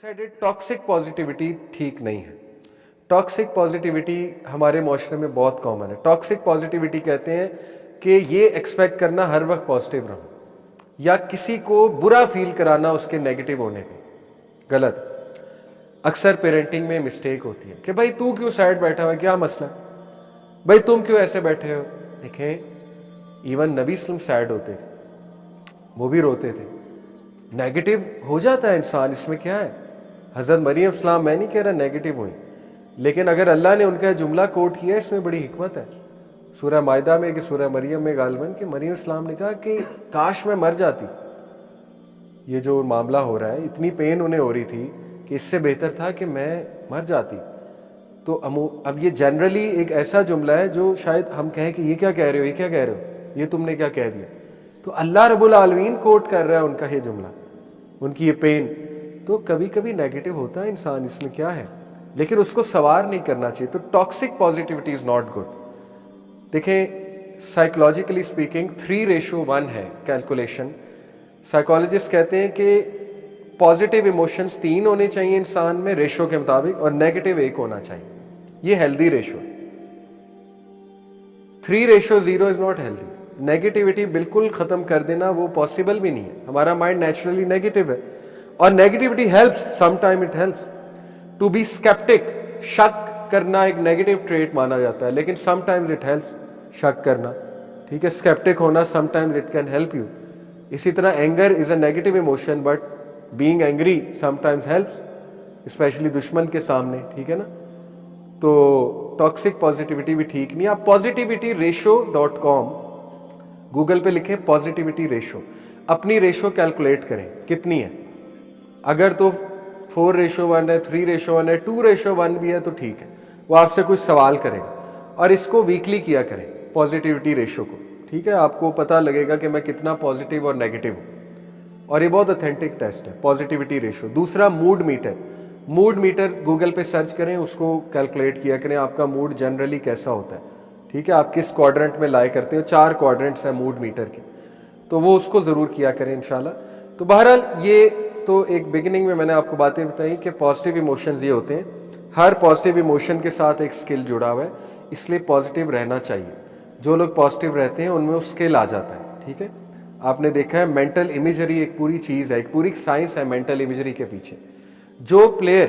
Sided toxic positivity ठीक नहीं है। टॉक्सिक पॉजिटिविटी हमारे माशरे में बहुत कॉमन है। टॉक्सिक पॉजिटिविटी कहते हैं कि ये एक्सपेक्ट करना हर वक्त पॉजिटिव रहो या किसी को बुरा फील कराना उसके नेगेटिव होने पे। गलत। अक्सर पेरेंटिंग में मिस्टेक होती है कि भाई तू क्यों साइड बैठा हुआ है, क्या मसला, भाई तुम क्यों ऐसे बैठे हो। देखें, इवन नबी सल्लम सैड होते थे, वो भी रोते थे, नेगेटिव हो जाता है इंसान, इसमें क्या है। हज़रत मरियम सलाम, मैं नहीं कह रहा नेगेटिव हुई, लेकिन अगर अल्लाह ने उनका जुमला कोट किया, इसमें बड़ी हिकमत है। सूरह मायदा में कि सूरह मरियम में गालिबन कि मरियम सलाम ने कहा कि काश मैं मर जाती। ये जो मामला हो रहा है, इतनी पेन उन्हें हो रही थी कि इससे बेहतर था कि मैं मर जाती। तो अब ये जनरली एक ऐसा जुमला है जो शायद हम कहें कि ये क्या कह रहे हो, ये क्या कह रहे हो, ये तुमने क्या कह दिया। तो अल्लाह रब्बुल आलमीन कोट कर रहा है उनका ये जुमला, उनकी ये पेन। तो कभी कभी नेगेटिव होता है इंसान, इसमें क्या है, लेकिन उसको सवार नहीं करना चाहिए। तो toxic positivity is not good. देखें, साइकोलॉजिकली स्पीकिंग 3:1 है कैलकुलेशन। साइकोलॉजिस्ट कहते हैं कि पॉजिटिव इमोशंस 3 होने चाहिए इंसान में रेशो के मुताबिक, और नेगेटिव 1 होना चाहिए। ये healthy ratio. 3:0 is not healthy. Negativity बिल्कुल खत्म कर देना वो पॉसिबल भी नहीं है। हमारा माइंड नेचुरली नेगेटिव है, और negativity helps, sometime it helps to be sceptic. शक करना एक नेगेटिव ट्रेट माना जाता है, लेकिन समटाइम्स इट हेल्प्स शक करना, ठीक है। स्केप्टिक होना sometimes it can help you. इसी तरह anger is a negative emotion, but being angry sometimes helps, specially दुश्मन के सामने, ठीक है ना। तो टॉक्सिक पॉजिटिविटी भी ठीक नहीं। आप positivityratio.com गूगल पे लिखें पॉजिटिविटी रेशो, अपनी रेशो कैलकुलेट करें कितनी है। अगर तो 4:1 है, 3:1 है, 2:1 भी है तो ठीक है। वो आपसे कुछ सवाल करेगा, और इसको वीकली किया करें पॉजिटिविटी रेशो को, ठीक है। आपको पता लगेगा कि मैं कितना पॉजिटिव और नेगेटिव हूँ, और ये बहुत ऑथेंटिक टेस्ट है पॉजिटिविटी रेशो। दूसरा, mood meter. Mood meter Google पे सर्च करें, उसको कैलकुलेट किया करें आपका मूड जनरली कैसा होता है, ठीक है। आप किस क्वाड्रेंट में लाई करते हो, 4 क्वाड्रेंट्स हैं मूड मीटर के, तो वो उसको ज़रूर किया करें इंशाल्लाह। तो बहरहाल ये तो एक बिगिनिंग में मैंने आपको बातें बताई कि पॉजिटिव इमोशंस ये होते हैं। हर पॉजिटिव इमोशन के साथ एक स्किल जुड़ा हुआ है, इसलिए पॉजिटिव रहना चाहिए। जो लोग पॉजिटिव रहते हैं उनमें वो स्किल आ जाता है, ठीक है। आपने देखा है मेंटल इमेजरी एक पूरी चीज़ है, एक पूरी साइंस है मेंटल इमेजरी के पीछे। जो प्लेयर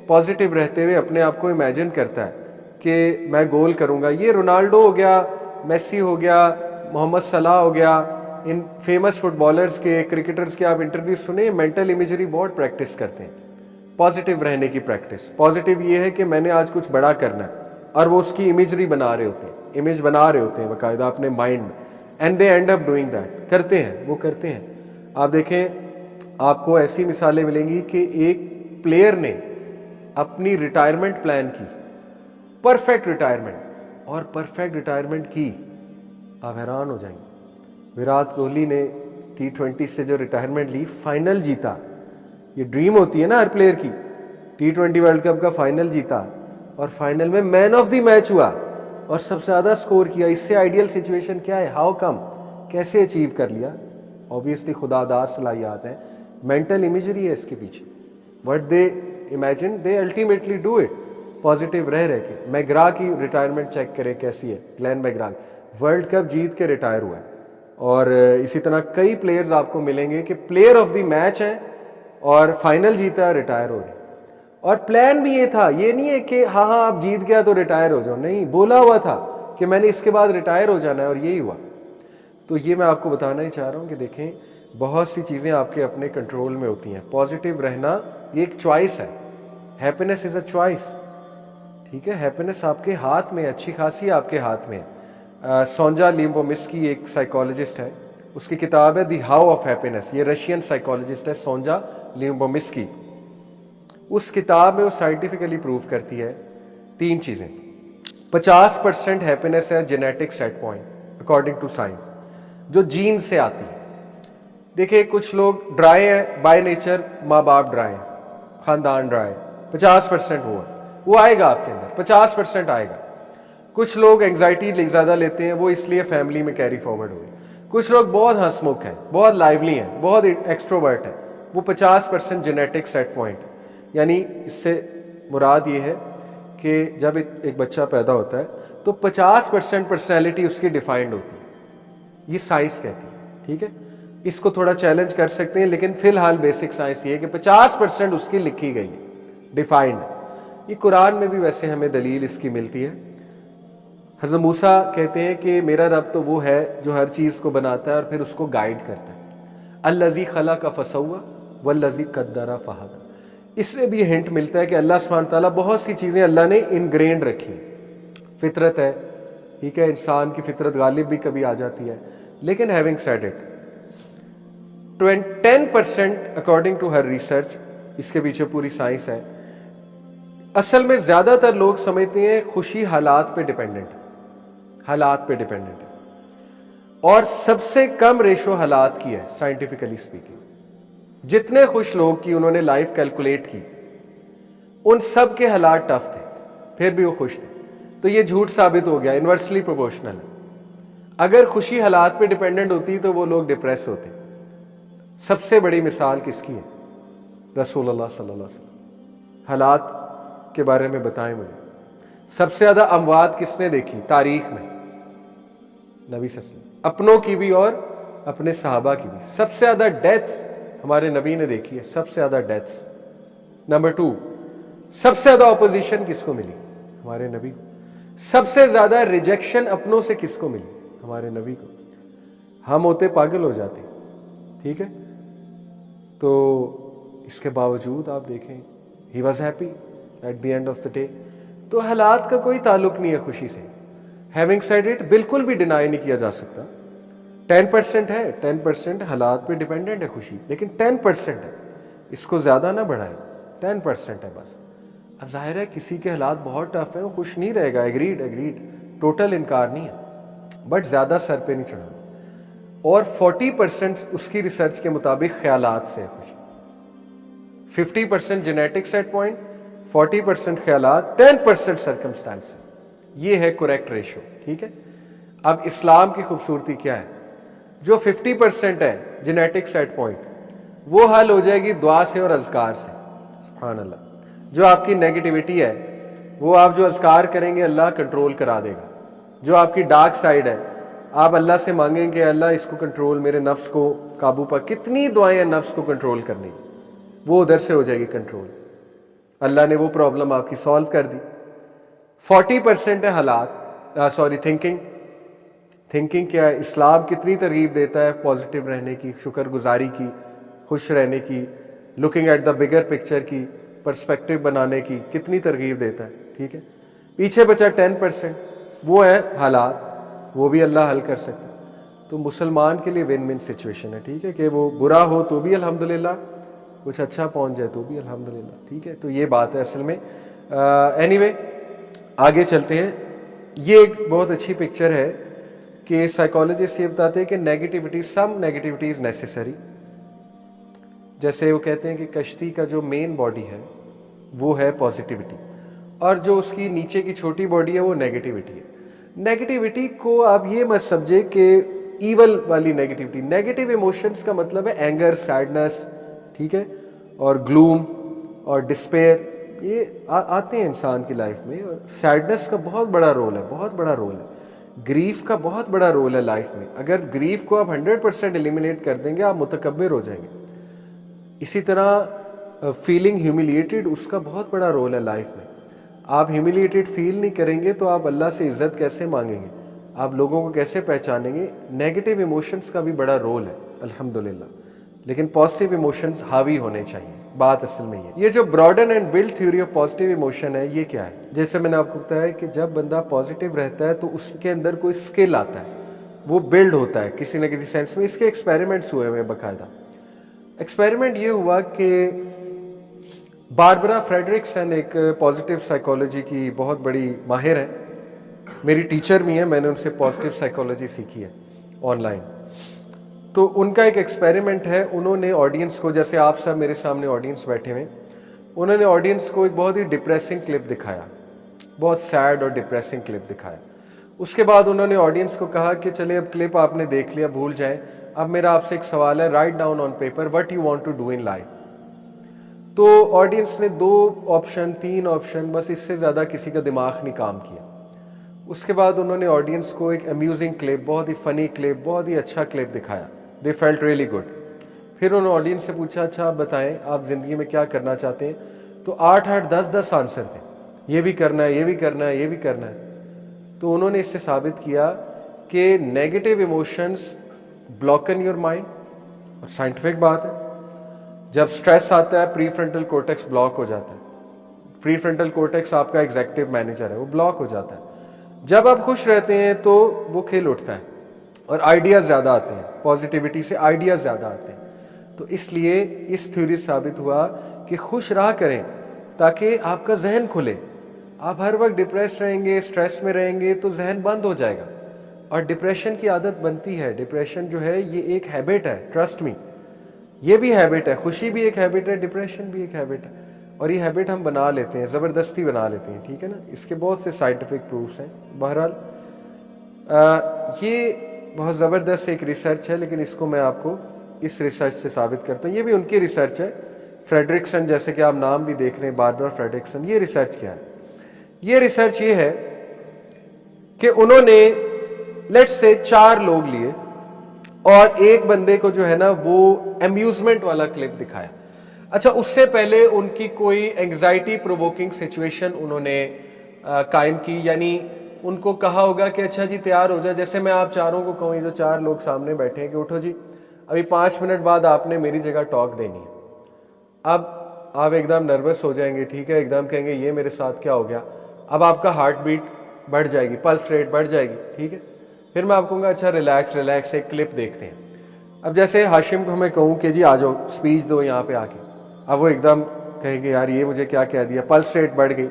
पॉजिटिव रहते हुए अपने आप को इमेजिन करता है कि मैं गोल करूंगा, ये रोनाल्डो हो गया, मेसी हो गया, मोहम्मद सलाह हो गया, इन फेमस फुटबॉलर्स के, क्रिकेटर्स के आप इंटरव्यू सुने, मेंटल इमेजरी बहुत प्रैक्टिस करते हैं, पॉजिटिव रहने की प्रैक्टिस। पॉजिटिव ये है कि मैंने आज कुछ बड़ा करना है, और वो उसकी इमेजरी बना रहे होते हैं, इमेज बना रहे होते हैं बाकायदा अपने माइंड में, and they and up doing that, करते हैं, वो करते हैं। आप देखें, आपको ऐसी मिसालें मिलेंगी कि एक प्लेयर ने अपनी रिटायरमेंट प्लान की, परफेक्ट रिटायरमेंट, और परफेक्ट रिटायरमेंट की, आप हैरान हो जाएंगे। विराट कोहली ने T20 से जो रिटायरमेंट ली, फाइनल जीता। ये ड्रीम होती है ना हर प्लेयर की, T20 वर्ल्ड कप का फाइनल जीता, और फाइनल में मैन ऑफ द मैच हुआ, और सबसे ज़्यादा स्कोर किया। इससे आइडियल सिचुएशन क्या है, हाउ कम, कैसे अचीव कर लिया। ऑब्वियसली खुदादार सलाहियात है, मेंटल इमेजरी है इसके पीछे। What they imagine they ultimately do it, positive रह के। मैग्रा की रिटायरमेंट चेक करें कैसी है, ग्लेन मैग्रा वर्ल्ड कप जीत के रिटायर हुआ है। और इसी तरह कई प्लेयर्स आपको मिलेंगे कि प्लेयर ऑफ द मैच है और फाइनल जीता, रिटायर हो रहे। और प्लान भी ये था, ये नहीं है कि हाँ हाँ आप जीत गया तो रिटायर हो जाओ, नहीं, बोला हुआ था कि मैंने इसके बाद रिटायर हो जाना है, और यही हुआ। तो ये मैं आपको बताना ही चाह रहा हूँ कि देखें, बहुत सी चीज़ें आपके अपने कंट्रोल में होती हैं। पॉजिटिव रहना ये एक चॉइस है, हैप्पीनेस इज़ अ चॉइस, ठीक है। हैप्पीनेस आपके हाथ में, अच्छी खासी आपके हाथ में है। सोंजा लिम्बोमिस्की एक साइकोलॉजिस्ट है, उसकी किताब है द हाउ ऑफ हैप्पीनेस। ये रशियन साइकोलॉजिस्ट है सोंजा लिम्बोमिस्की। उस किताब में वो साइंटिफिकली प्रूव करती है 3 चीज़ें। 50% हैप्पीनेस है genetic set point according to science, जो जीन से आती है। देखिए, कुछ लोग ड्राई हैं बाय नेचर, माँ बाप ड्राई हैं, खानदान ड्राई, 50% वो आएगा आपके अंदर, 50% आएगा। कुछ लोग एंग्जाइटी ज़्यादा लेते हैं, वो इसलिए फैमिली में कैरी फॉरवर्ड हुई। कुछ लोग बहुत हंसमुख हैं, बहुत लाइवली हैं, बहुत एक्सट्रोवर्ट हैं, वो 50% जेनेटिक सेट पॉइंट। यानी इससे मुराद ये है कि जब एक बच्चा पैदा होता है तो 50% पर्सनैलिटी उसकी डिफाइंड होती है, ये साइंस कहती है। ठीक है, इसको थोड़ा चैलेंज कर सकते हैं, लेकिन फिलहाल बेसिक साइंस ये है कि 50% उसकी लिखी गई है, डिफाइंड। ये कुरान में भी वैसे हमें दलील इसकी मिलती है। हज़रत मूसा कहते हैं कि मेरा रब तो वो है जो हर चीज़ को बनाता है और फिर उसको गाइड करता है। अल्लज़ी खलक़ फसव्वा वल्लज़ी क़द्दर फ़हदा। इससे भी हिंट मिलता है कि अल्लाह सुब्हानहू तआला बहुत सी चीज़ें अल्लाह ने इनग्रेन्ड रखी। फितरत है, ठीक है, इंसान की फितरत गालिब भी कभी आ जाती है, लेकिन having said it 10% according to her research, इसके पीछे पूरी साइंस है। असल में ज्यादातर लोग समझते हैं खुशी हालात पे डिपेंडेंट है, हालात पे डिपेंडेंट है, और सबसे कम रेशो हालात की है साइंटिफिकली स्पीकिंग। जितने खुश लोग की उन्होंने लाइफ कैलकुलेट की, उन सब के हालात टफ थे, फिर भी वो खुश थे। तो ये झूठ साबित हो गया, इन्वर्सली प्रोपोर्शनल है। अगर खुशी हालात पे डिपेंडेंट होती तो वो लोग डिप्रेस होते। सबसे बड़ी मिसाल किसकी है? रसूलुल्लाह सल्लल्लाहु अलैहि वसल्लम। हालात के बारे में बताएं मुझे, सबसे ज्यादा अमवात किसने देखी तारीख में? नबी सल्लल्लाहु अलैहि वसल्लम, अपनों की भी और अपने सहाबा की भी। सबसे ज्यादा डेथ हमारे नबी ने देखी है, सबसे ज्यादा डेथ्स। नंबर 2, सबसे ज्यादा ऑपोजिशन किसको मिली? हमारे नबी को। सबसे ज्यादा रिजेक्शन अपनों से किसको मिली? हमारे नबी को। हम होते पागल हो जाते, ठीक है। तो इसके बावजूद आप देखें, he was happy at the end of the day. तो हालात का कोई ताल्लुक नहीं है खुशी से। हैविंग सेड इट, बिल्कुल भी डिनाई नहीं किया जा सकता। 10% है, 10% हालात पे डिपेंडेंट है खुशी, लेकिन 10% है, इसको ज्यादा ना बढ़ाएं। 10% है बस। अब जाहिर है किसी के हालात बहुत टफ है, वो खुश नहीं रहेगा, एग्रीड एग्रीड, टोटल इनकार नहीं है, बट ज्यादा सर पे नहीं चढ़ाना। और 40% उसकी रिसर्च के मुताबिक ख्यालात से खुशी। 50% जेनेटिक सेट पॉइंट, 40% ख्यालात, 10% सर्कमस्टांसेस। ये है करेक्ट रेशो, ठीक है। अब इस्लाम की खूबसूरती क्या है? जो 50% है जेनेटिक सेट पॉइंट, वो हल हो जाएगी दुआ से और अज़कार से। सुभान अल्लाह। जो आपकी नेगेटिविटी है, वो आप जो अज़कार करेंगे अल्लाह कंट्रोल करा देगा। जो आपकी डार्क साइड है, आप अल्लाह से मांगेंगे अल्लाह इसको कंट्रोल, मेरे नफ्स को काबू पर। कितनी दुआएं हैं नफ्स को कंट्रोल करने की, वो उधर से हो जाएगी कंट्रोल। अल्लाह ने वो प्रॉब्लम आपकी सॉल्व कर दी। 40% है हालात, सॉरी थिंकिंग। थिंकिंग क्या है? इस्लाम कितनी तरगीब देता है पॉजिटिव रहने की, शुक्रगुजारी की, खुश रहने की, looking at the bigger picture की, पर्सपेक्टिव बनाने की, कितनी तरगीब देता है, ठीक है। पीछे बचा 10%, वो है हालात, वो भी अल्लाह हल कर सकता है। तो मुसलमान के लिए विन विन सिचुएशन है, ठीक है, कि वो बुरा हो तो भी अल्हम्दुलिल्लाह, कुछ अच्छा पहुंच जाए तो भी अल्हम्दुलिल्लाह, ठीक है। तो ये बात है असल में। एनीवे आगे चलते हैं। ये एक बहुत अच्छी पिक्चर है कि साइकोलॉजिस्ट ये बताते हैं कि negativity, some negativity is necessary. जैसे वो कहते हैं कि कश्ती का जो मेन बॉडी है वो है पॉजिटिविटी, और जो उसकी नीचे की छोटी बॉडी है वो नेगेटिविटी है। नेगेटिविटी को आप ये मत समझे कि ईवल वाली नेगेटिविटी। नेगेटिव इमोशंस का मतलब है एंगर, सैडनेस, ठीक है, और ग्लूम और डिस्पेयर, ये आते हैं इंसान की लाइफ में। और सैडनेस का बहुत बड़ा रोल है, बहुत बड़ा रोल है। ग्रीफ का बहुत बड़ा रोल है लाइफ में। अगर ग्रीफ को आप 100% एलिमिनेट कर देंगे, आप मुतकब्बिर हो जाएंगे। इसी तरह फीलिंग ह्यूमिलिएटेड, उसका बहुत बड़ा रोल है लाइफ में। आप ह्यूमिलिएटेड फील नहीं करेंगे तो आप अल्लाह से इज्जत कैसे मांगेंगे, आप लोगों को कैसे पहचानेंगे? नेगेटिव इमोशंस का भी बड़ा रोल है अल्हम्दुलिल्लाह, लेकिन पॉजिटिव इमोशंस हावी होने चाहिए। बात असल में ये जो broaden and build theory of positive emotion है, ये क्या है? जैसे मैंने आपको बताया कि जब बंदा पॉजिटिव रहता है तो उसके अंदर कोई स्किल आता है, वो बिल्ड होता है किसी न किसी सेंस में। इसके एक्सपेरिमेंट्स हुए हुए बाकायदा। एक्सपेरिमेंट ये हुआ कि बारबरा फ्रेडरिक्सन एक पॉजिटिव साइकोलॉजी की बहुत बड़ी माहिर है, मेरी टीचर भी है, मैंने उनसे पॉजिटिव साइकोलॉजी सीखी है ऑनलाइन। तो उनका एक एक्सपेरिमेंट है, उन्होंने ऑडियंस को, जैसे आप सब मेरे सामने ऑडियंस बैठे हुए, उन्होंने ऑडियंस को एक बहुत ही डिप्रेसिंग क्लिप दिखाया, बहुत सैड और डिप्रेसिंग क्लिप दिखाया। उसके बाद उन्होंने ऑडियंस को कहा कि चले अब क्लिप आपने देख लिया, भूल जाएं, अब मेरा आपसे एक सवाल है, write down on paper what you want to do in life. तो ऑडियंस ने 2 ऑप्शन 3 ऑप्शन, बस इससे ज़्यादा किसी का दिमाग नहीं काम किया। उसके बाद उन्होंने ऑडियंस को एक अम्यूजिंग क्लिप, बहुत ही फनी क्लिप, बहुत ही अच्छा क्लिप दिखाया। They felt really good. फिर उन्होंने ऑडियंस से पूछा, अच्छा आप बताएं आप ज़िंदगी में क्या करना चाहते हैं। तो 8-8 10-10 आंसर थे, ये भी करना है, ये भी करना है, ये भी करना है। तो उन्होंने इससे साबित किया कि नेगेटिव इमोशंस ब्लॉकन योर माइंड, और साइंटिफिक बात है। जब स्ट्रेस आता है प्री फ्रंटल कोर्टेक्स ब्लॉक हो जाता है। प्री फ्रंटल कोर्टेक्स आपका एग्जीक्यूटिव मैनेजर है, वो ब्लॉक हो जाता है। जब आप खुश रहते हैं तो वो खिल उठता है और आइडियाज़ ज़्यादा आते हैं, पॉजिटिविटी से आइडियाज़ ज़्यादा आते हैं। तो इसलिए इस थ्योरी साबित हुआ कि खुश रहा करें ताकि आपका जहन खुले। आप हर वक्त डिप्रेस रहेंगे, स्ट्रेस में रहेंगे तो जहन बंद हो जाएगा और डिप्रेशन की आदत बनती है। डिप्रेशन जो है ये एक हैबिट है, ट्रस्ट मी, ये भी हैबिट है। खुशी भी एक हैबिट है, डिप्रेशन भी एक हैबिट है, और ये हैबिट हम बना लेते हैं, ज़बरदस्ती बना लेते हैं, ठीक है ना। इसके बहुत से साइंटिफिक प्रूफ्स हैं। बहरहाल ये बहुत ज़बरदस्त एक रिसर्च है, लेकिन इसको मैं आपको इस रिसर्च से साबित करता हूँ। ये भी उनकी रिसर्च है, फ्रेडरिक्सन, जैसे कि आप नाम भी देख रहे हैं, बारबरा फ्रेडरिक्सन। ये रिसर्च क्या है? ये रिसर्च ये है कि उन्होंने लेट्स से 4 लोग लिए और एक बंदे को जो है ना वो अम्यूजमेंट वाला क्लिप दिखाया। अच्छा, उससे पहले उनकी कोई एंग्जाइटी प्रोवोकिंग सिचुएशन उन्होंने कायम की, यानी उनको कहा होगा कि अच्छा जी तैयार हो जाए। जैसे मैं आप चारों को कहूँ, ये जो 4 लोग सामने बैठे हैं कि उठो जी, अभी 5 मिनट बाद आपने मेरी जगह टॉक देनी है। अब आप एकदम नर्वस हो जाएंगे, ठीक है, एकदम कहेंगे ये मेरे साथ क्या हो गया। अब आपका हार्ट बीट बढ़ जाएगी, पल्स रेट बढ़ जाएगी, ठीक है। फिर मैं आपको कहूँगा अच्छा रिलैक्स रिलैक्स, एक क्लिप देखते हैं। अब जैसे हाशिम को मैं कहूँ कि जी आ जाओ स्पीच दो यहाँ पे आके, अब वो एकदम कहेंगे यार ये मुझे क्या कह दिया, पल्स रेट बढ़ गई।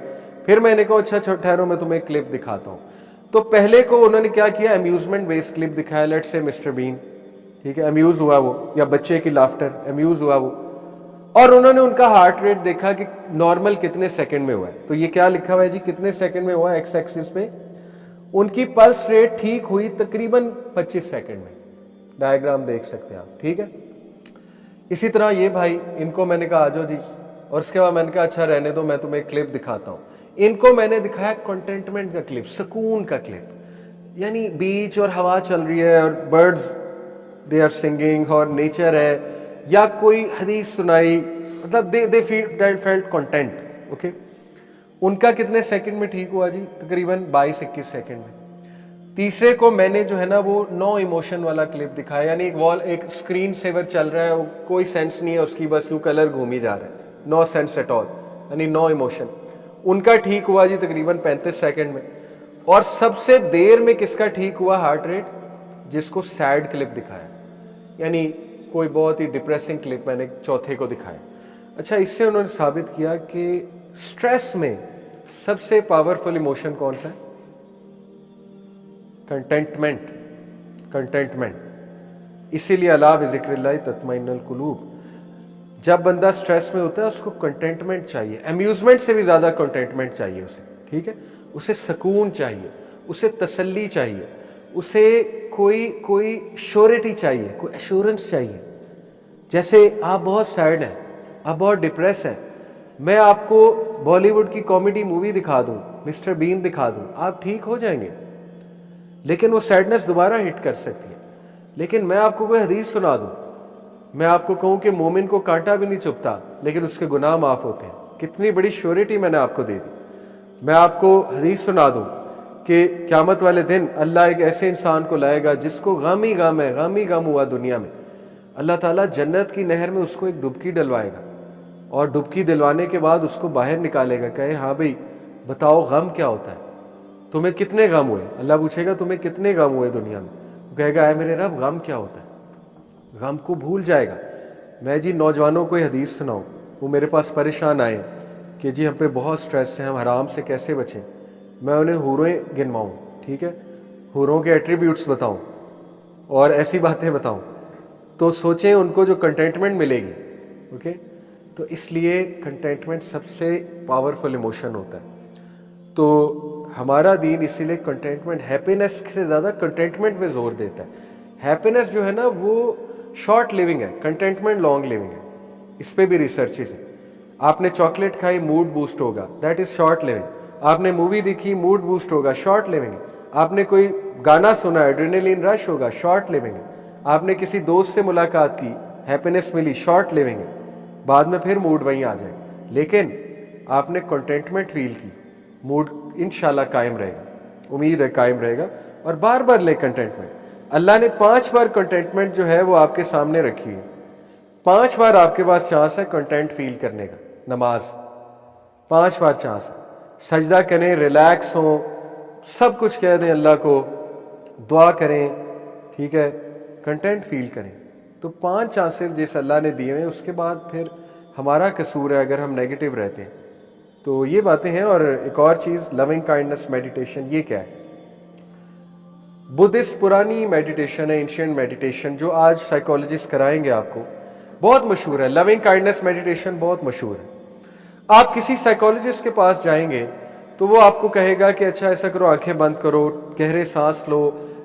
फिर मैंने कहा अच्छा ठहरो मैं तुम्हें एक क्लिप दिखाता हूँ। तो पहले को उन्होंने क्या किया, अम्यूजमेंट बेस्ड क्लिप दिखाया, लेट से मिस्टर बीन, ठीक है, अम्यूज हुआ वो, या बच्चे की लाफ्टर, अम्यूज हुआ वो, और उन्होंने उनका हार्ट रेट देखा कि नॉर्मल कितने सेकंड में हुआ है। तो ये क्या लिखा हुआ है जी, कितने सेकंड में हुआ, एक्स एक्सिस पे उनकी पल्स रेट ठीक हुई तकरीबन 25 सेकंड में। डायग्राम देख सकते हैं आप, ठीक है। इसी तरह ये भाई, इनको मैंने कहा आ जाओ जी, और उसके बाद मैंने कहा अच्छा रहने दो, मैं तुम्हें क्लिप दिखाता हूँ। इनको मैंने दिखाया कंटेंटमेंट का क्लिप, सुकून का क्लिप, यानी बीच और हवा चल रही है और बर्ड्स दे आर सिंगिंग और नेचर है, या कोई हदीस सुनाई, मतलब दे फेल्ट कंटेंट, ओके। उनका कितने सेकंड में ठीक हुआ जी, तकरीबन 22-21 सेकंड में। तीसरे को मैंने जो है ना वो नो इमोशन वाला क्लिप दिखाया, यानी एक स्क्रीन सेवर चल रहा है, कोई सेंस नहीं है उसकी, बस यूं कलर घूम ही जा रहा है, नो सेंस एट ऑल, यानी नो इमोशन। उनका ठीक हुआ जी तकरीबन 35 सेकंड में। और सबसे देर में किसका ठीक हुआ हार्ट रेट, जिसको सैड क्लिप दिखाया, यानी कोई बहुत ही डिप्रेसिंग क्लिप मैंने चौथे को दिखाया। अच्छा, इससे उन्होंने साबित किया कि स्ट्रेस में सबसे पावरफुल इमोशन कौन सा है, कंटेंटमेंट, कंटेंटमेंट। इसीलिए अला बिज़िक्रिल्लाह तत्मइन्नुल कुलूब। जब बंदा स्ट्रेस में होता है उसको कंटेंटमेंट चाहिए, अम्यूजमेंट से भी ज्यादा कंटेंटमेंट चाहिए उसे, ठीक है। उसे सुकून चाहिए, उसे तसल्ली चाहिए, उसे कोई श्योरिटी चाहिए, कोई एश्योरेंस चाहिए। जैसे आप बहुत सैड हैं, आप बहुत डिप्रेस हैं, मैं आपको बॉलीवुड की कॉमेडी मूवी दिखा दूं, मिस्टर बीन दिखा दूं, आप ठीक हो जाएंगे, लेकिन वो सैडनेस दोबारा हिट कर सकती है। लेकिन मैं आपको कोई हदीस सुना दूं, मैं आपको कहूं कि मोमिन को कांटा भी नहीं चुभता लेकिन उसके गुनाह माफ होते हैं, कितनी बड़ी श्योरिटी मैंने आपको दे दी। मैं आपको हदीस सुना दूं कि क़यामत वाले दिन अल्लाह एक ऐसे इंसान को लाएगा जिसको गम ही गम है, गम ही गम हुआ दुनिया में। अल्लाह ताला जन्नत की नहर में उसको एक डुबकी डलवाएगा और डुबकी दिलवाने के बाद उसको बाहर निकालेगा, कहे हाँ भाई बताओ गम क्या होता है, तुम्हें कितने गम हुए। अल्लाह पूछेगा तुम्हें कितने गम हुए दुनिया में, वो कहेगा है मेरे रब गम क्या होता है, गम को भूल जाएगा। मैं जी नौजवानों को हदीस सुनाऊं, वो मेरे पास परेशान आए कि जी हम पे बहुत स्ट्रेस है, हम हराम से कैसे बचें, मैं उन्हें हूरें गिनवाऊँ, ठीक है, हूरों के एट्रीब्यूट्स बताऊँ और ऐसी बातें बताऊँ, तो सोचें उनको जो कंटेंटमेंट मिलेगी, ओके। तो इसलिए कंटेंटमेंट सबसे पावरफुल इमोशन होता है। तो हमारा दीन इसीलिए कंटेंटमेंट, हैप्पीनेस से ज़्यादा कंटेंटमेंट में जोर देता है। हैप्पीनेस जो है ना वो शॉर्ट लिविंग है, कंटेंटमेंट लॉन्ग लिविंग है। इस पे भी रिसर्चेस है। आपने चॉकलेट खाई, मूड बूस्ट होगा, दैट इज शॉर्ट लिविंग। आपने मूवी देखी, मूड बूस्ट होगा, शॉर्ट लिविंग है। आपने कोई गाना सुना, एड्रेनलिन रश होगा, शॉर्ट लिविंग है। आपने किसी दोस्त से मुलाकात की, हैप्पीनेस मिली, शॉर्ट लिविंग है। बाद में फिर मूड वहीं आ जाएगा। लेकिन आपने कंटेंटमेंट फील की, मूड इंशाल्लाह कायम रहेगा, उम्मीद है कायम रहेगा। और बार बार ले कंटेंटमेंट। अल्लाह ने 5 बार कंटेंटमेंट जो है वो आपके सामने रखी है। 5 बार आपके पास चांस है कंटेंट फील करने का। नमाज 5 बार चांस है। सजदा करें, रिलैक्स हो, सब कुछ कह दें अल्लाह को, दुआ करें, ठीक है, कंटेंट फील करें। तो 5 चांसेस जिस अल्लाह ने दिए हैं, उसके बाद फिर हमारा कसूर है अगर हम नेगेटिव रहते हैं। तो ये बातें हैं। और एक और चीज़, लविंग काइंडनेस मेडिटेशन, ये क्या है? बुद्धिस्ट पुरानी मेडिटेशन है, एंशिएंट मेडिटेशन, जो आज साइकोलॉजिस्ट कराएंगे आपको। बहुत मशहूर है लविंग काइंडनेस मेडिटेशन, बहुत मशहूर है। आप किसी साइकोलॉजिस्ट के पास जाएंगे तो वो आपको कहेगा कि अच्छा ऐसा करो, आंखें बंद करो, गहरे सांस लो,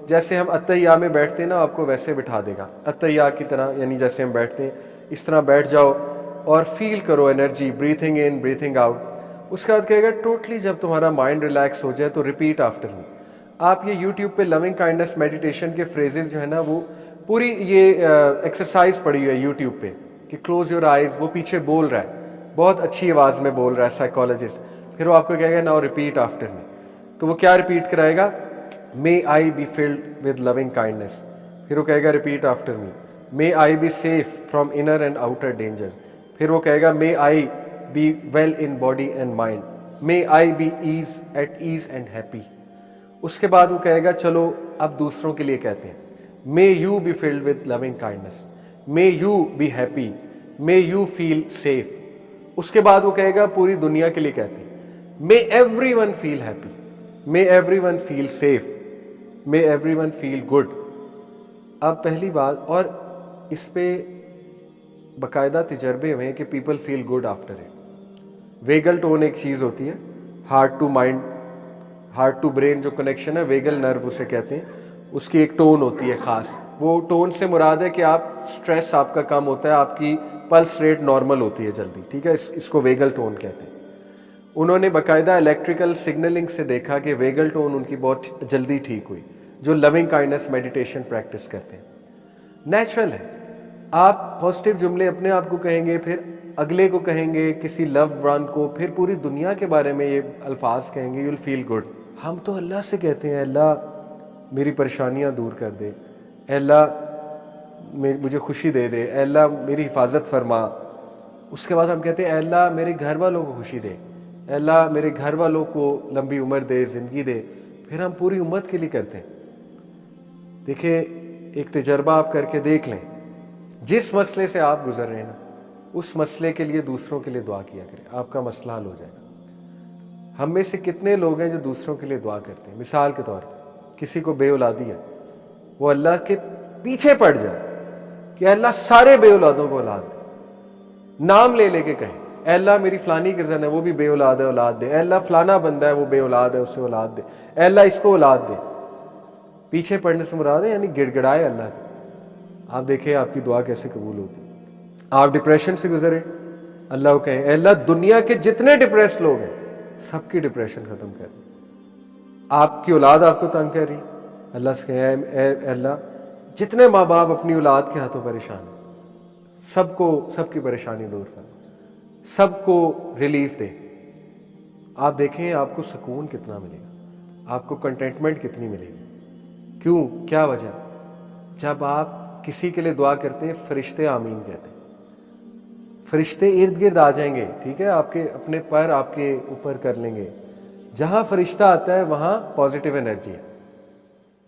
जैसे हम अत्तहिया में बैठते हैं ना, आपको वैसे बिठा देगा, अत्तहिया की तरह, यानी जैसे हम बैठते हैं इस तरह बैठ जाओ और फील करो energy, breathing in breathing out. उसके बाद कहेगा टोटली जब तुम्हारा माइंड रिलैक्स हो जाए तो रिपीट आफ्टर मी। आप ये यूट्यूब पे लविंग काइंडनेस मेडिटेशन के फ्रेजेस जो है ना, वो पूरी ये एक्सरसाइज पड़ी हुई है यूट्यूब पे कि क्लोज योर आइज, वो पीछे बोल रहा है, बहुत अच्छी आवाज़ में बोल रहा है साइकोलॉजिस्ट। फिर वो आपको कहेगा नाउ रिपीट आफ्टर मी। तो वो क्या रिपीट कराएगा? May I be filled with loving kindness. फिर वो कहेगा repeat after me, may I be safe from inner and outer danger. फिर वो कहेगा may I be well in body and mind, may I be ease at ease and happy. उसके बाद वो कहेगा चलो अब दूसरों के लिए कहते हैं, may you B filled with loving kindness, may you be happy, may you feel safe. उसके बाद वो कहेगा पूरी दुनिया के लिए कहते हैं, मे एवरीवन फील हैप्पी, मे एवरीवन फील सेफ, मे एवरीवन फील गुड। अब पहली बात, और इस पे बाकायदा तजर्बे हुए हैं कि people feel good after it. Vagal tone एक चीज़ होती है, heart to mind, heart to brain जो कनेक्शन है, वेगल नर्व उसे कहते हैं, उसकी एक टोन होती है ख़ास। वो टोन से मुराद है कि आप स्ट्रेस आपका कम होता है, आपकी पल्स रेट नॉर्मल होती है जल्दी, ठीक है, इसको वेगल टोन कहते हैं। उन्होंने बाकायदा इलेक्ट्रिकल सिग्नलिंग से देखा कि वेगल टोन उनकी बहुत जल्दी ठीक हुई, जो लविंग काइंडनेस मेडिटेशन प्रैक्टिस करते हैं। नेचुरल है, आप पॉजिटिव जुमले अपने आप को कहेंगे, फिर अगले को कहेंगे, किसी लव वन को, फिर पूरी दुनिया के बारे में ये अल्फाज कहेंगे, यू विल फील गुड। हम तो अल्लाह से कहते हैं अल्लाह मेरी परेशानियां दूर कर दे, अल्लाह मुझे खुशी दे दे, अल्लाह मेरी हिफाजत फरमा। उसके बाद हम कहते हैं अल्लाह मेरे घर वालों को खुशी दे, अल्लाह मेरे घर वालों को लंबी उम्र दे, ज़िंदगी दे। फिर हम पूरी उम्मत के लिए करते हैं। देखिए, एक तजर्बा आप करके देख लें, जिस मसले से आप गुजर रहे हैं ना, उस मसले के लिए दूसरों के लिए दुआ किया करें, आपका मसला हल हो जाएगा। हम में से कितने लोग हैं जो दूसरों के लिए दुआ करते हैं? मिसाल के तौर पर किसी को बेऔलादी है, वो अल्लाह के पीछे पड़ जाए कि अल्लाह सारे बेऔलादों को औलाद दे, नाम ले लेके कहे अल्लाह मेरी फलानी कज़न है वो भी बेऔलाद है, औलाद दे, अल्लाह फलाना बंदा है वो बेऔलाद है, उसे औलाद दे, अल्लाह इसको औलाद दे। पीछे पड़ने से मुराद है यानी गिड़गिड़ाए अल्लाह के। आप देखें आपकी दुआ कैसे कबूल होती। आप डिप्रेशन से गुजरे, अल्लाह को कहें अल्लाह दुनिया के जितने डिप्रेस लोग हैं सबकी डिप्रेशन खत्म कर। आपकी औलाद आपको तंग कर रही, अल्लाह से कहें अल्लाह जितने माँ बाप अपनी औलाद के हाथों परेशान हैं सबको, सबकी परेशानी दूर कर, सबको रिलीफ दे। आप देखें आपको सुकून कितना मिलेगा, आपको कंटेंटमेंट कितनी मिलेगी। क्यों, क्या वजह? जब आप किसी के लिए दुआ करते हैं फरिश्ते आमीन कहते हैं, फरिश्ते इर्द गिर्द आ जाएंगे, ठीक है, आपके अपने पर आपके ऊपर कर लेंगे। जहां फरिश्ता आता है वहां पॉजिटिव एनर्जी है,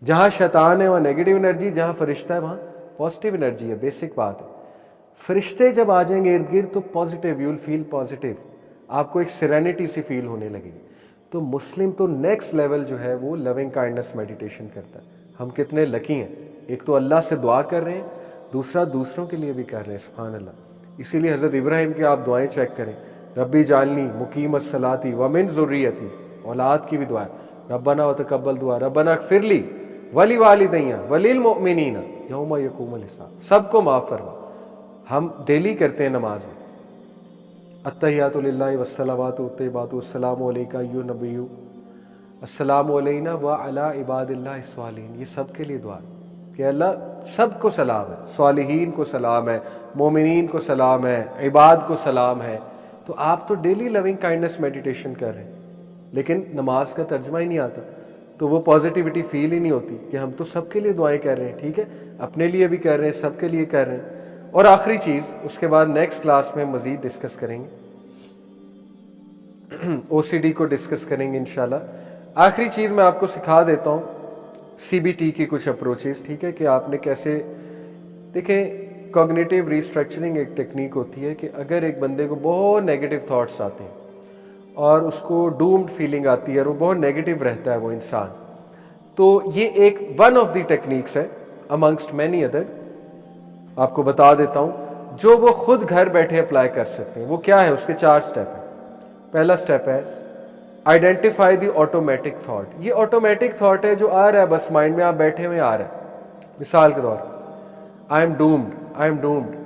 जहां शैतान है वहां नेगेटिव एनर्जी, जहां फरिश्ता है वहां पॉजिटिव एनर्जी है। बेसिक बात है। फरिश्ते जब आ जाएंगे इर्द गिर्द तो positive, you will feel positive, आपको एक सेरेनिटी सी फील होने लगेगी। तो मुस्लिम तो नेक्स्ट लेवल जो है वो लविंग काइंडनेस मेडिटेशन करता है। हम कितने लकी हैं, एक तो अल्लाह से दुआ कर रहे हैं, दूसरा दूसरों के लिए भी कर रहे हैं। सुभान अल्लाह। इसीलिए हज़रत इब्राहिम की आप दुआएं चेक करें, रब्बी जालनी मुकीमत सलाती व मिन ज़ुर्रियती, औलाद की भी दुआ है, रब्बना व तकब्बल दुआ, रब्बना अग़फिरली वली वालिदैया वलिल मुमिनीना यौम यक़ूमुल हिसाब, सबको माफ़ फरमा। हम डेली करते हैं नमाज में अत्तहियातु लिल्लाहि वस्सलावातु वत्तय्यिबातु वस्सलामु अलैका अय्युहन नबिय्यु अस्सलामु अलैना व अला इबादिल्लाहि स्वालिहीन। ये सब के लिए दुआ कि अल्लाह सबको सलाम है, स्वालिहीन को सलाम है, मोमिनीन को सलाम है, इबाद को सलाम है। तो आप तो डेली लविंग काइंडनेस मेडिटेशन कर रहे हैं, लेकिन नमाज का तर्जमा ही नहीं आता, तो वो पॉजिटिविटी फील ही नहीं होती कि हम तो सबके लिए दुआएं कर रहे हैं। ठीक है, अपने लिए भी कर रहे हैं, सबके लिए कर रहे हैं। और आखिरी चीज़, उसके बाद नेक्स्ट क्लास में मज़ीद डिस्कस करेंगे, ओसीडी को डिस्कस करेंगे इंशाल्लाह। आखिरी चीज़ मैं आपको सिखा देता हूँ सीबीटी की कुछ अप्रोचेस। ठीक है, कि आपने कैसे, देखें कॉग्निटिव रिस्ट्रक्चरिंग एक टेक्निक होती है कि अगर एक बंदे को बहुत नेगेटिव थॉट्स आते हैं और उसको डूम्ड फीलिंग आती है और वो बहुत नेगेटिव रहता है वो इंसान, तो ये एक वन ऑफ द टेक्निक्स है अमंगस्ट मैनी अदर, आपको बता देता हूँ, जो वो खुद घर बैठे अप्लाई कर सकते हैं। वो क्या है, उसके 4 स्टेप हैं। पहला स्टेप है आइडेंटिफाई द ऑटोमेटिक थॉट। ये ऑटोमेटिक थॉट है जो आ रहा है बस माइंड में, आप बैठे हुए आ रहा है। मिसाल के तौर I am doomed, I am doomed,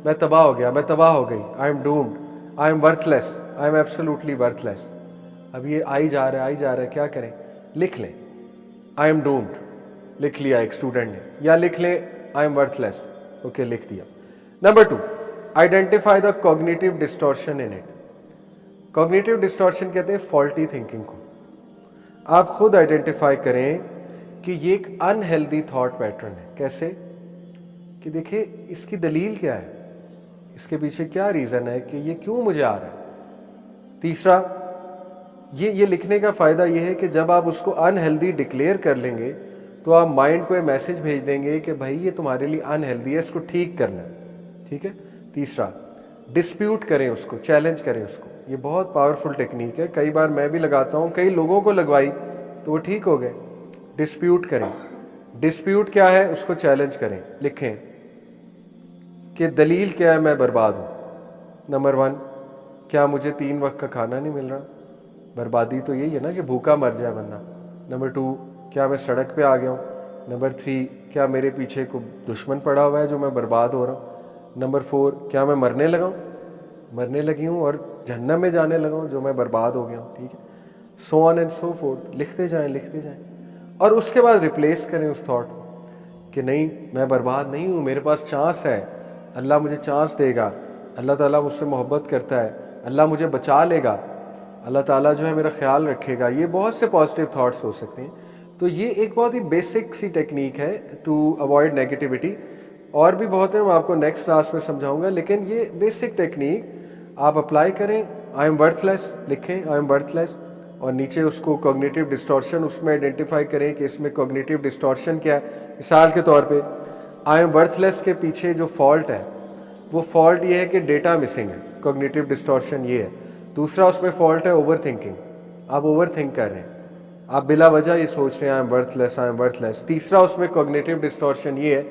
मैं तबाह हो गया, मैं तबाह हो गई, I am doomed, I am worthless, I am absolutely worthless. अब ये आई जा रहा है, आई जा रहा है, क्या करें? लिख लें आई एम डूम्ड, लिख लिया एक स्टूडेंट ने, या लिख लें आई एम वर्थलेस, ओके लिख दिया। Number 2, identify the cognitive distortion in it. Cognitive distortion कहते हैं फॉल्टी थिंकिंग को। आप खुद आइडेंटिफाई करें कि ये एक अनहेल्दी थॉट पैटर्न है। कैसे? कि देखिए इसकी दलील क्या है, इसके पीछे क्या रीज़न है कि ये क्यों मुझे आ रहा है। तीसरा, ये लिखने का फ़ायदा ये है कि जब आप उसको अनहेल्दी डिक्लेयर कर लेंगे तो आप माइंड को ये मैसेज भेज देंगे कि भाई ये तुम्हारे लिए अनहेल्दी है, इसको ठीक करना है। ठीक है। तीसरा, डिस्प्यूट करें उसको, चैलेंज करें उसको। ये बहुत पावरफुल टेक्निक है, कई बार मैं भी लगाता हूँ, कई लोगों को लगवाई तो वो ठीक हो गए। डिस्प्यूट करें। डिस्प्यूट क्या है, उसको चैलेंज करें। लिखें कि दलील क्या है मैं बर्बाद हूँ। नंबर 1, क्या मुझे 3 वक्त का खाना नहीं मिल रहा? बर्बादी तो यही है ना कि भूखा मर जाए बंदा। नंबर 2, क्या मैं सड़क पे आ गया हूँ? नंबर 3, क्या मेरे पीछे को दुश्मन पड़ा हुआ है जो मैं बर्बाद हो रहा हूँ? नंबर 4, क्या मैं मरने लगा हूँ, मरने लगी हूँ और जहन्नम में जाने लगा हूँ जो मैं बर्बाद हो गया हूँ। ठीक है, so on and so fourth. लिखते जाएं, लिखते जाएं, और उसके बाद रिप्लेस करें उस थॉट को कि नहीं मैं बर्बाद नहीं हूँ, मेरे पास चांस है, अल्लाह मुझे चांस देगा, अल्लाह ताला मुझसे मोहब्बत करता है, अल्लाह मुझे बचा लेगा, अल्लाह ताला जो है मेरा ख्याल रखेगा। ये बहुत से पॉजिटिव थॉट्स हो सकते हैं। तो ये एक बहुत ही बेसिक सी टेक्निक है टू अवॉइड नेगेटिविटी। और भी बहुत है, मैं आपको नेक्स्ट क्लास में समझाऊंगा, लेकिन ये बेसिक टेक्निक आप अप्लाई करें। आई एम वर्थलेस लिखें, आई एम वर्थलेस, और नीचे उसको कॉग्निटिव डिस्टॉर्शन उसमें आइडेंटिफाई करें कि इसमें कॉग्निटिव डिस्टॉर्शन क्या है। मिसाल के तौर पे आई एम वर्थलेस के पीछे जो फॉल्ट है वो फॉल्ट ये है कि डेटा मिसिंग है, कॉग्निटिव डिस्टॉर्शन ये है। दूसरा उसमें फॉल्ट है ओवर थिंकिंग, आप ओवर थिंक कर रहे हैं, आप बिला वजह ये सोच रहे हैं I am worthless, I am worthless. तीसरा उसमें कॉग्निटिव डिस्टॉर्शन ये है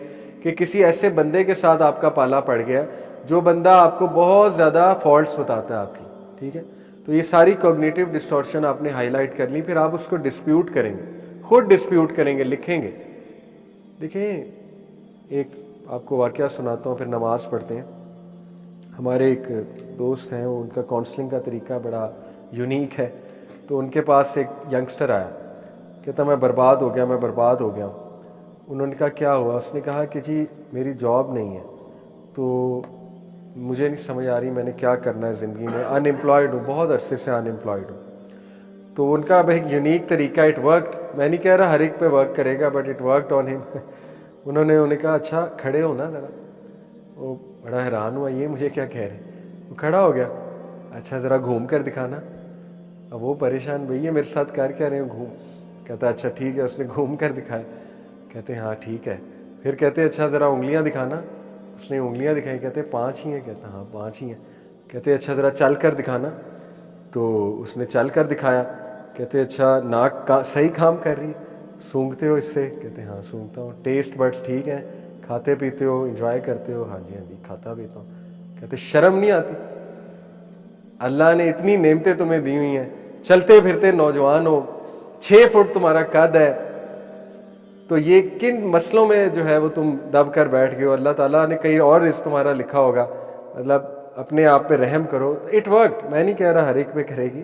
कि किसी ऐसे बंदे के साथ आपका पाला पड़ गया जो बंदा आपको बहुत ज़्यादा फॉल्ट्स बताता है आपकी। ठीक है, तो ये सारी कॉग्निटिव डिस्टॉर्शन आपने हाईलाइट कर ली, फिर आप उसको डिस्प्यूट करेंगे, खुद डिस्प्यूट करेंगे, लिखेंगे। देखिए एक आपको वाकया सुनाता हूँ, फिर नमाज पढ़ते हैं। हमारे एक दोस्त हैं, उनका काउंसलिंग का तरीका बड़ा यूनिक है। तो उनके पास एक यंगस्टर आया, कहता मैं बर्बाद हो गया, मैं बर्बाद हो गया। उन्होंने कहा क्या हुआ? उसने कहा कि जी मेरी जॉब नहीं है, तो मुझे नहीं समझ आ रही मैंने क्या करना है ज़िंदगी में, अनएम्प्लॉयड हूँ, बहुत अरसे से अनएम्प्लॉयड हूँ। तो उनका अब एक यूनिक तरीका, इट वर्कड। मैं नहीं कह रहा हर एक पे वर्क करेगा, but it worked on him. उन्होंने कहा अच्छा खड़े हो ना ज़रा। वो बड़ा हैरान हुआ, ये मुझे क्या कह रहे? वो खड़ा हो गया, अच्छा ज़रा घूम कर दिखाना। अब वो परेशान, भैया मेरे साथ कर क्या रहे हो, घूम। कहता अच्छा ठीक है, उसने घूम कर दिखाया। कहते हाँ ठीक है। फिर कहते अच्छा ज़रा उंगलियां दिखाना। उसने उंगलियां दिखाई, कहते 5 ही हैं। कहता हाँ 5 ही हैं। कहते अच्छा ज़रा चल कर दिखाना। तो उसने चल कर दिखाया। कहते अच्छा नाक का सही काम कर रही, सूंघते हो इससे? कहते हाँ सूंघता हूँ। टेस्ट बड्स ठीक है, खाते पीते हो, इंजॉय करते हो? हाँ जी खाता पीता हूँ। कहते शर्म नहीं आती? अल्लाह ने इतनी नेमतें तुम्हें दी हुई हैं, चलते फिरते नौजवान हो, 6 फुट तुम्हारा कद है, तो ये किन मसलों में जो है वो तुम दब कर बैठ गए हो, अल्लाह ताला ने कहीं और रिस्क तुम्हारा लिखा होगा, मतलब अपने आप पे रहम करो। इट वर्कड, मैं नहीं कह रहा हर एक पे करेगी,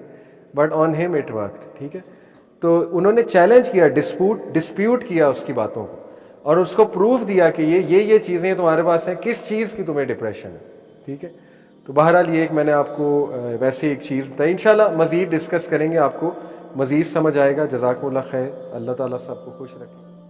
but on him it worked, ठीक है। तो उन्होंने चैलेंज किया, डिस्प्यूट किया उसकी बातों को, और उसको प्रूफ दिया कि ये चीज़ें तुम्हारे पास हैं, किस चीज़ की तुम्हें डिप्रेशन है, ठीक है। तो बहरहाल ये एक मैंने आपको वैसे एक चीज़ बताई, इंशाल्लाह मज़ीद डिस्कस करेंगे, आपको मज़ीद समझ आएगा। जज़ाकुमुल्लाह खैर, अल्लाह ताला सबको खुश रखे।